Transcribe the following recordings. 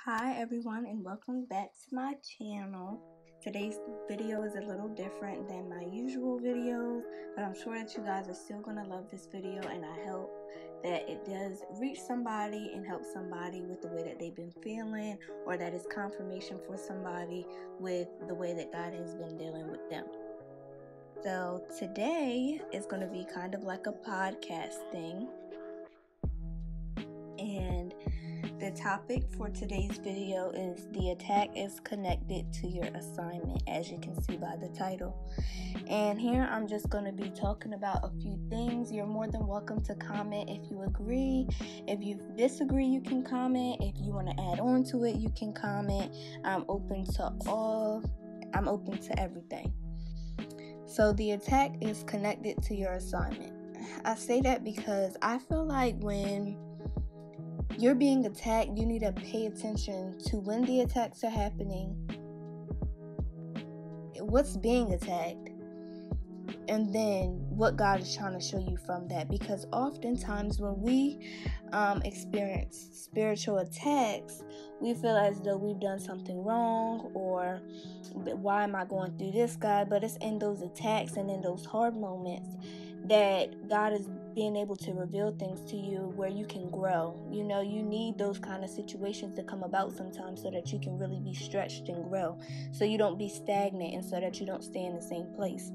Hi everyone and welcome back to my channel. Today's video is a little different than my usual videos, but I'm sure that you guys are still going to love this video, and I hope that it does reach somebody and help somebody with the way that they've been feeling, or that it's confirmation for somebody with the way that God has been dealing with them. So today is going to be kind of like a podcast thing, and the topic for today's video is the attack is connected to your assignment, as you can see by the title. And here I'm just going to be talking about a few things. You're more than welcome to comment if you agree. If you disagree, you can comment. If you want to add on to it, you can comment. I'm open to everything. So the attack is connected to your assignment. I say that because I feel like when you're being attacked, you need to pay attention to when the attacks are happening, what's being attacked, and then what God is trying to show you from that. Because oftentimes when we experience spiritual attacks, we feel as though we've done something wrong, or why am I going through this, God? But it's in those attacks and in those hard moments that God is being able to reveal things to you where you can grow. You need those kind of situations to come about sometimes so that you can really be stretched and grow, so you don't be stagnant and so that you don't stay in the same place.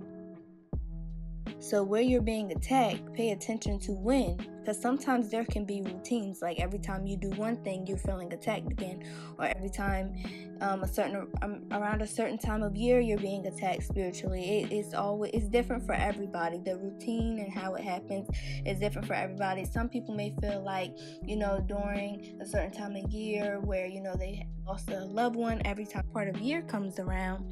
So where you're being attacked, pay attention to when, because sometimes there can be routines, like every time you do one thing, you're feeling attacked again, or every time around a certain time of year, you're being attacked spiritually. It's different for everybody. The routine and how it happens is different for everybody. Some people may feel like, during a certain time of year where, they lost a loved one, every time part of year comes around,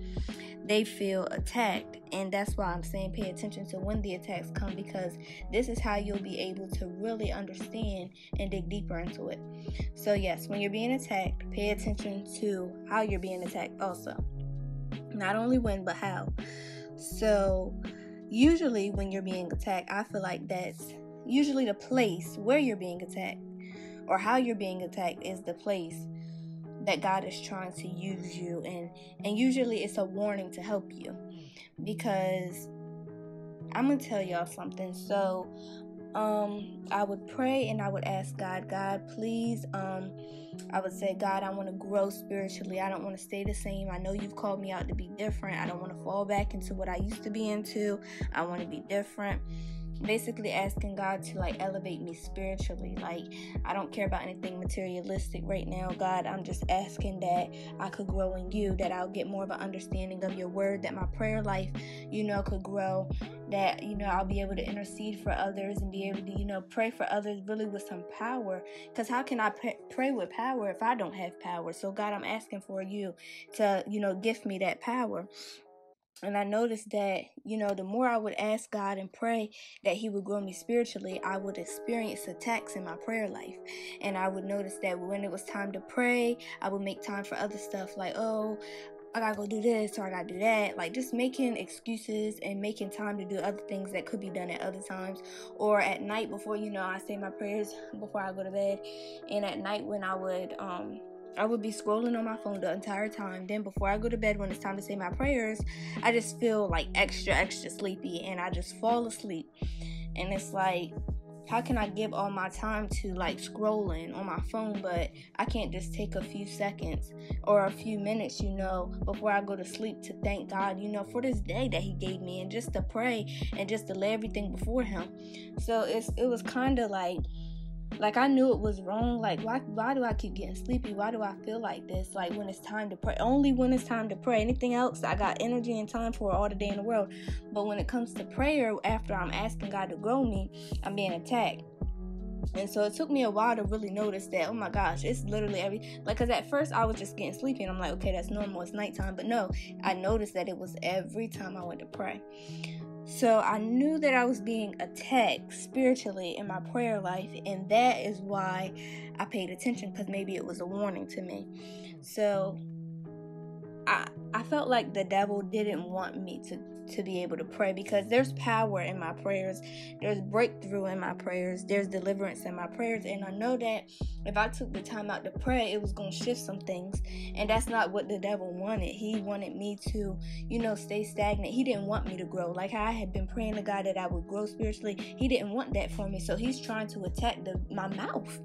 they feel attacked. And that's why I'm saying pay attention to when the attacks come, because this is how you'll be able to really understand and dig deeper into it. So yes, when you're being attacked, pay attention to how you're being attacked also. Not only when, but how. So usually when you're being attacked, I feel like that's usually the place where you're being attacked, or how you're being attacked is the place that God is trying to use you, and usually it's a warning to help you. Because I'm gonna tell y'all something. So I would pray and I would ask God, please, I would say, God, I want to grow spiritually. I don't want to stay the same. I know you've called me out to be different. I don't want to fall back into what I used to be into. I want to be different. Basically asking God to elevate me spiritually. I don't care about anything materialistic right now, God. I'm just asking that I could grow in you, that I'll get more of an understanding of your word, that my prayer life, could grow, that, I'll be able to intercede for others and be able to, pray for others really with some power. Because how can I pray with power if I don't have power? So God, I'm asking for you to, gift me that power. And I noticed that, the more I would ask God and pray that he would grow me spiritually, I would experience attacks in my prayer life. And I would notice that when it was time to pray, I would make time for other stuff, like, oh, I gotta go do this, or I gotta do that. Just making excuses and making time to do other things that could be done at other times. Or at night before, I say my prayers before I go to bed. And at night when I would be scrolling on my phone the entire time. Then before I go to bed, when it's time to say my prayers, I just feel extra sleepy, and I just fall asleep. And it's like, how can I give all my time to scrolling on my phone, but I can't just take a few seconds or a few minutes, before I go to sleep to thank God, for this day that he gave me, and just to pray and just to lay everything before him. So it was kind of like I knew it was wrong. Why do I keep getting sleepy? Why do I feel like this? When it's time to pray, only when it's time to pray. Anything else, I got energy and time for all the day in the world. But when it comes to prayer, after I'm asking God to grow me, I'm being attacked. And so it took me a while to really notice that, oh my gosh, it's literally because at first I was just getting sleepy and I'm like, okay, that's normal, it's nighttime. But no, I noticed that it was every time I went to pray. So I knew that I was being attacked spiritually in my prayer life, and that is why I paid attention, because maybe it was a warning to me. So I felt like the devil didn't want me to be able to pray, because there's power in my prayers, there's breakthrough in my prayers, there's deliverance in my prayers, and I know that if I took the time out to pray, it was going to shift some things, and that's not what the devil wanted. He wanted me to, stay stagnant. He didn't want me to grow. Like how I had been praying to God that I would grow spiritually, he didn't want that for me, so he's trying to attack my mouth.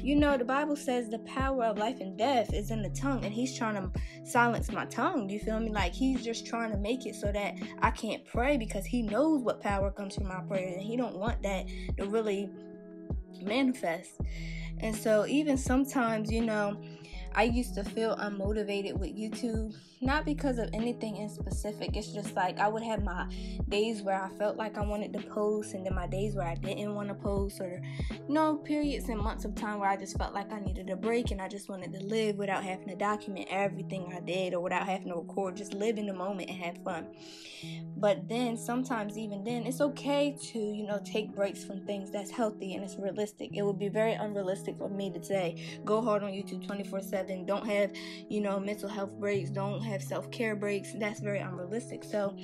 The Bible says the power of life and death is in the tongue, and he's trying to silence my tongue. You feel me? Like he's just trying to make it so that I can't pray, because he knows what power comes from my prayers, and he don't want that to really manifest. And so even sometimes, I used to feel unmotivated with YouTube, not because of anything in specific. It's just like I would have my days where I felt like I wanted to post, and then my days where I didn't want to post, or periods and months of time where I just felt like I needed a break, and I just wanted to live without having to document everything I did, or without having to record, just live in the moment and have fun. But then sometimes, even then, it's okay to take breaks from things that's healthy and it's realistic. It would be very unrealistic for me to say go hard on YouTube 24/7, don't have mental health breaks, don't have self-care breaks. That's very unrealistic. So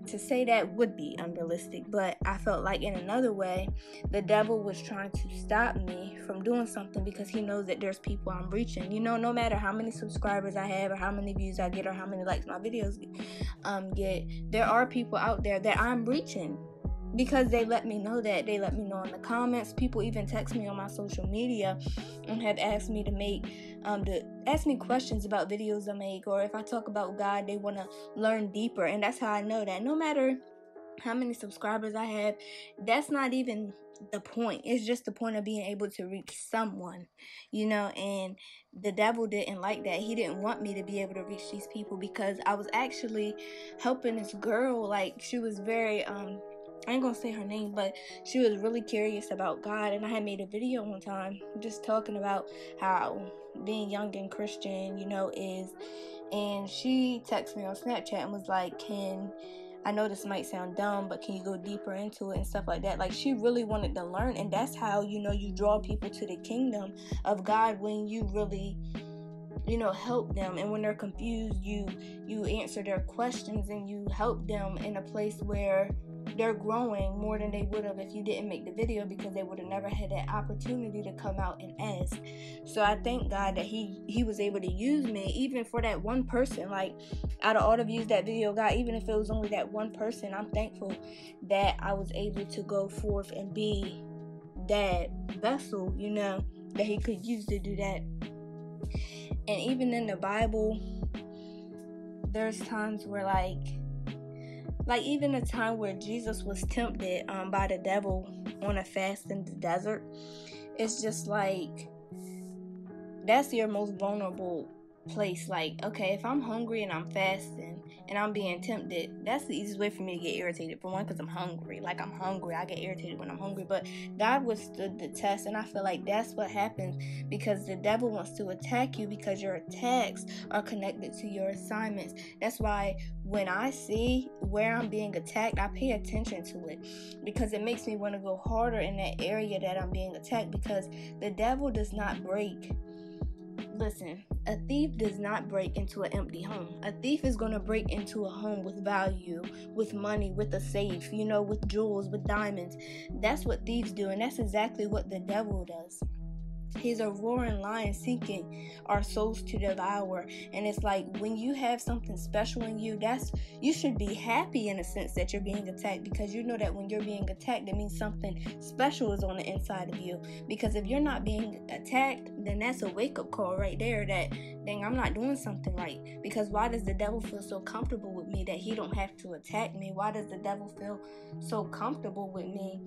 to say that would be unrealistic. But I felt like in another way, the devil was trying to stop me from doing something, because he knows that there's people I'm reaching. No matter how many subscribers I have, or how many views I get, or how many likes my videos get, there are people out there that I'm reaching, because they let me know that. They let me know in the comments. People even text me on my social media and have asked me to ask me questions about videos I make, or if I talk about God, they want to learn deeper. And that's how I know that no matter how many subscribers I have, that's not even the point. It's just the point of being able to reach someone, and the devil didn't like that. He didn't want me to be able to reach these people, because I was actually helping this girl. Like, she was very I ain't gonna say her name, but she was really curious about God, and I had made a video one time just talking about how being young and Christian, is. And she texted me on Snapchat and was like, I know this might sound dumb, but can you go deeper into it and stuff like that? Like, she really wanted to learn, and that's how, you draw people to the kingdom of God, when you really, help them. And when they're confused, you answer their questions, and you help them in a place where they're growing more than they would have if you didn't make the video, because they would have never had that opportunity to come out and ask. So I thank God that he was able to use me, even for that one person. Like, out of all the views that video got, even if it was only that one person, I'm thankful that I was able to go forth and be that vessel, that he could use to do that. And even in the Bible, there's times where like even a time where Jesus was tempted by the devil on a fast in the desert, it's just like, that's your most vulnerable place. Like, okay, if I'm hungry and I'm fasting and I'm being tempted, that's the easiest way for me to get irritated. For one, because I'm hungry. Like, I'm hungry. I get irritated when I'm hungry. But God withstood the test, and I feel like that's what happens, because the devil wants to attack you, because your attacks are connected to your assignments. That's why when I see where I'm being attacked, I pay attention to it, because it makes me want to go harder in that area that I'm being attacked, because the devil does not break. Listen, a thief does not break into an empty home. A thief is going to break into a home with value, with money, with a safe, with jewels, with diamonds. That's what thieves do, and that's exactly what the devil does. He's a roaring lion seeking our souls to devour. And it's like, when you have something special in you, you should be happy in a sense that you're being attacked, because you know that when you're being attacked, it means something special is on the inside of you. Because if you're not being attacked, then that's a wake-up call right there, that, dang, I'm not doing something right. Because why does the devil feel so comfortable with me that he don't have to attack me? Why does the devil feel so comfortable with me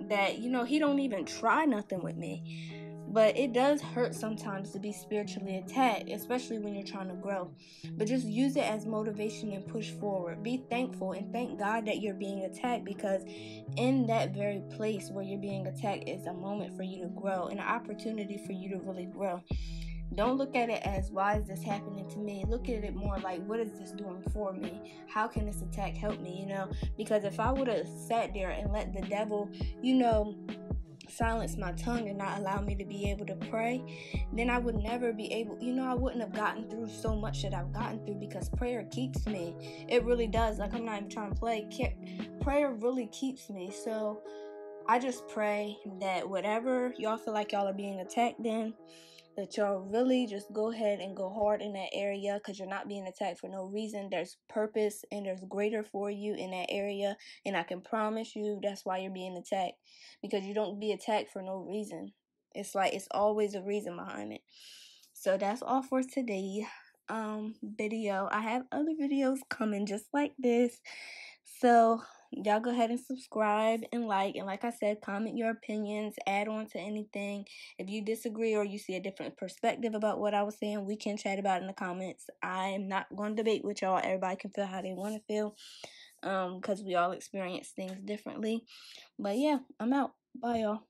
that, he don't even try nothing with me? But it does hurt sometimes to be spiritually attacked, especially when you're trying to grow. But just use it as motivation and push forward. Be thankful and thank God that you're being attacked, because in that very place where you're being attacked is a moment for you to grow, and an opportunity for you to really grow. Don't look at it as, why is this happening to me? Look at it more like, what is this doing for me? How can this attack help me, Because if I would have sat there and let the devil, silence my tongue and not allow me to be able to pray, then I would never be able, I wouldn't have gotten through so much that I've gotten through, because prayer keeps me. It really does. Like, I'm not even trying to play. Prayer really keeps me. So I just pray that whatever y'all feel like y'all are being attacked in, that y'all really just go ahead and go hard in that area, because you're not being attacked for no reason. There's purpose and there's greater for you in that area, and I can promise you that's why you're being attacked, because you don't be attacked for no reason. It's like it's always a reason behind it. So that's all for today video. I have other videos coming just like this, so y'all go ahead and subscribe and like I said, comment your opinions, add on to anything. If you disagree or you see a different perspective about what I was saying, we can chat about it in the comments. I'm not going to debate with y'all. Everybody can feel how they want to feel, because we all experience things differently. But yeah, I'm out. Bye, y'all.